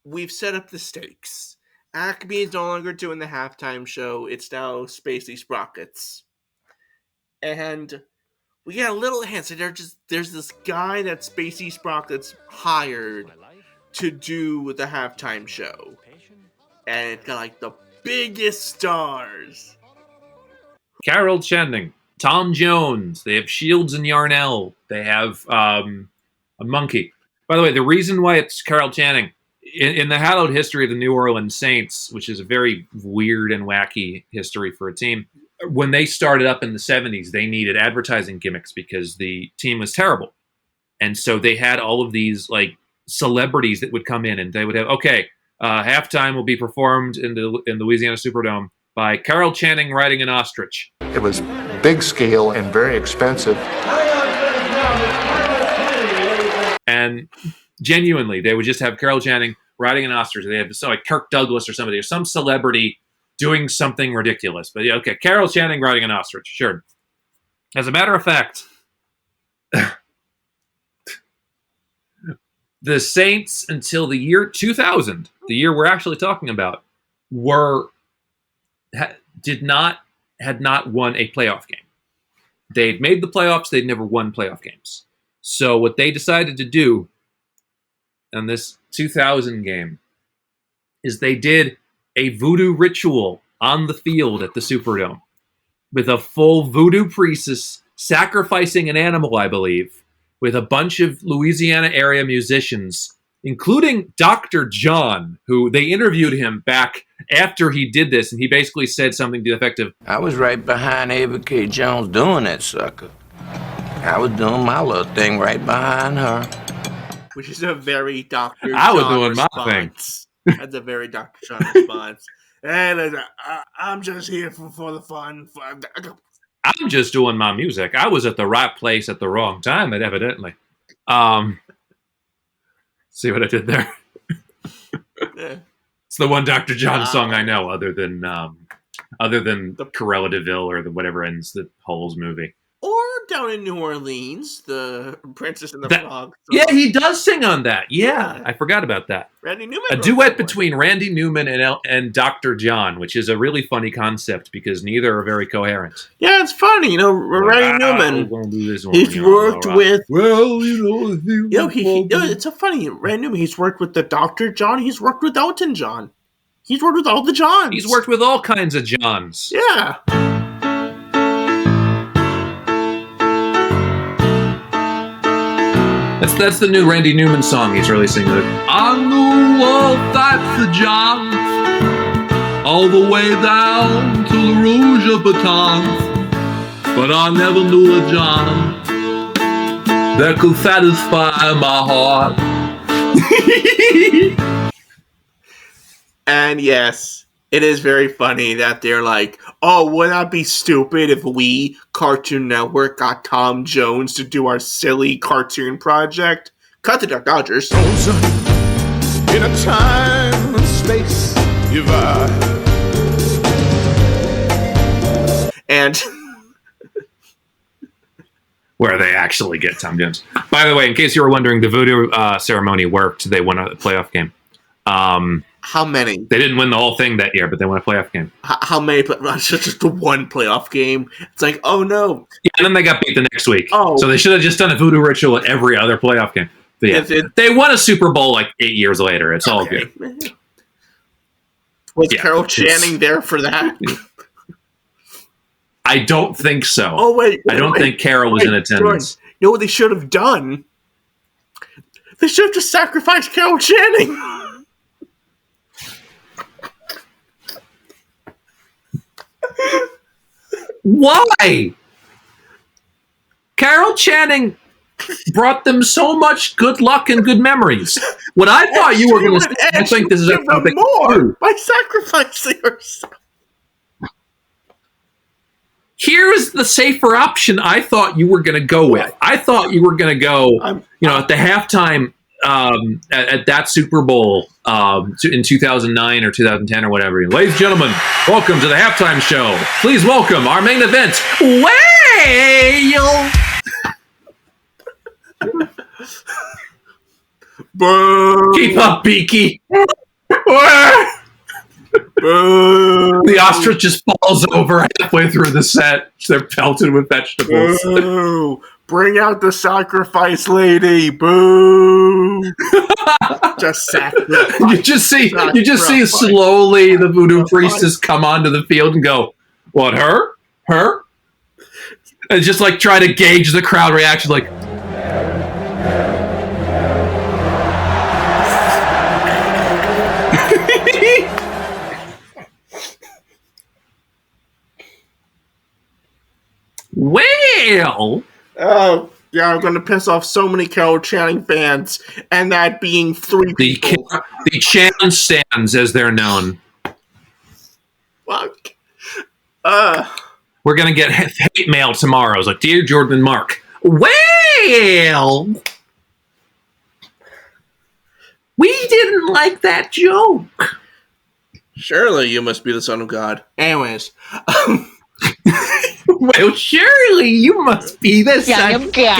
we've set up the stakes. Acme is no longer doing the halftime show. It's now Spacey Sprockets. And we get a little hint. So there's this guy that Spacey Sprockets hired to do the halftime show. And it's got like the biggest stars. Carol Channing, Tom Jones. They have Shields and Yarnell. They have a monkey. By the way, the reason why it's Carol Channing, in the hallowed history of the New Orleans Saints, which is a very weird and wacky history for a team, when they started up in the 70s, they needed advertising gimmicks because the team was terrible. And so they had all of these like celebrities that would come in, and they would have, halftime will be performed in the Louisiana Superdome by Carol Channing riding an ostrich. It was big scale and very expensive. And genuinely, they would just have Carol Channing riding an ostrich. They have like Kirk Douglas or somebody, or some celebrity doing something ridiculous. But yeah, okay, Carol Channing riding an ostrich, sure. As a matter of fact, the Saints until the year 2000, the year we're actually talking about, had not won a playoff game. They'd made the playoffs, they'd never won playoff games. So what they decided to do in this 2000 game is they did a voodoo ritual on the field at the Superdome with a full voodoo priestess sacrificing an animal, I believe, with a bunch of Louisiana area musicians, including Dr. John, who they interviewed him back after he did this, and he basically said something to the effect of, I was right behind Ava K. Jones doing that sucker. I was doing my little thing right behind her. Which is a very Dr. John I was doing response. my thing. That's a very Dr. John response. And I'm just here for the fun. I'm just doing my music. I was at the right place at the wrong time, evidently. See what I did there? Yeah. It's the one Dr. John song I know, other than the Cruella de Vil or the whatever ends the Holes movie. Or down in New Orleans, the Princess and the Frog. Yeah, he does sing on that. Yeah, I forgot about that. Randy Newman. A duet between Randy Newman and Dr. John, which is a really funny concept because neither are very coherent. Yeah, it's funny. Randy Newman, he's worked with... Well, it's so funny. Randy Newman, he's worked with the Dr. John. He's worked with Elton John. He's worked with all the Johns. He's worked with all kinds of Johns. Yeah. That's the new Randy Newman song he's releasing. I knew all types of Johns, all the way down to the Rouge of Baton, but I never knew a John that could satisfy my heart. And yes, it is very funny that they're like, oh, would that be stupid if we, Cartoon Network, got Tom Jones to do our silly cartoon project? Cut the Duck Dodgers. In a time and space divide. And where they actually get Tom Jones. By the way, in case you were wondering, the voodoo ceremony worked. They won a playoff game. How many? They didn't win the whole thing that year, but they won a playoff game. How many? Just the one playoff game. It's like, oh no. Yeah, and then they got beat the next week. Oh. So they should have just done a voodoo ritual at every other playoff game. But yeah, they won a Super Bowl like 8 years later. It's all good. Was Carol Channing there for that? I don't think so. Oh, wait. I don't think Carol was in attendance. Jordan, you know what they should have done? They should have just sacrificed Carol Channing. Why? Carol Channing brought them so much good luck and good memories. What I thought you were going to say, I think this is a perfect more by sacrificing herself. Here's the safer option I thought you were going to go with. I thought you were going to go, at the halftime at that Super Bowl in 2009 or 2010 or whatever. Ladies and gentlemen, welcome to the halftime show. Please welcome our main event, Boo! Keep up, Beaky. Boo. The ostrich just falls over halfway through the set. They're pelted with vegetables. Boo. Bring out the sacrifice lady. Boo. Just sacrifice. You just see slowly the voodoo priestess come onto the field and go, "What, her? Her?" And just like try to gauge the crowd reaction, like, well. Oh, yeah, I'm going to piss off so many Carol Channing fans, and that being three people. The Channing stands, as they're known. Fuck. We're going to get hate mail tomorrow. It's like, "Dear Jordan and Mark, well, we didn't like that joke." Surely you must be the son of God. Anyways. Well, surely you must be the son of God.